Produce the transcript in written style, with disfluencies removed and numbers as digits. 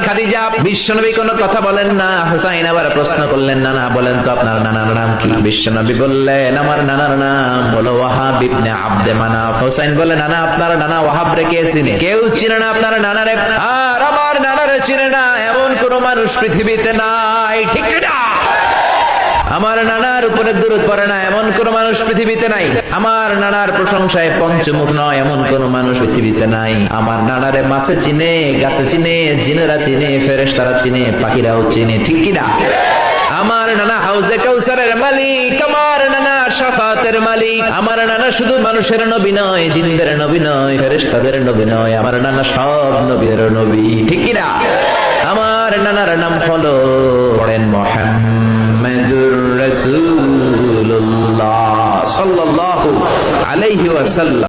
খাদিজা। বিশ্বনবী কোনো কথা বলেন না। হুসাইন আবার প্রশ্ন করলেন, নানা বলেন তো আপনার নানার নাম কি? বিশ্বনবী বললেন, আমার নানার নাম হলো ওয়াহাব ইবনে আব্দে মানাফ। হুসাইন বলে, নানা আপনার নানা ওয়াহাব রে কে চিনে? কেউ চিনে না আপনার নানারে। আর আমার নানারে চিনে না এমন কোন মানুষ পৃথিবীতে নাই, ঠিক না? আমার নানার উপরে দুরূদ পড়ে না এমন কোন মানুষ পৃথিবীতে নাই। আমার নানার প্রশংসায় পঞ্চমুখ নয় এমন কোন মানুষ পৃথিবীতে নাই। আমার নানারে মাছে চিনে, গাছে চিনে, জিনেরা চিনে, ফেরেশতারা চিনে, পাখিরাও চিনে, ঠিক কি না? আমার নানা হাউজে কাউসারের মালিক, আমার নানা শাফাতের মালিক। আমার নানা শুধু মানুষের নবী নয়, জিনদের নবী নয়, ফেরেশতাদের নবী নয়, আমার নানা সব নবীর নবী, ঠিক কি না? আমার নানার নাম হলো, পড়েন, মুহাম্মাদুর রাসূলুল্লাহ সাল্লাল্লাহু আলাইহি ওয়াসাল্লাম।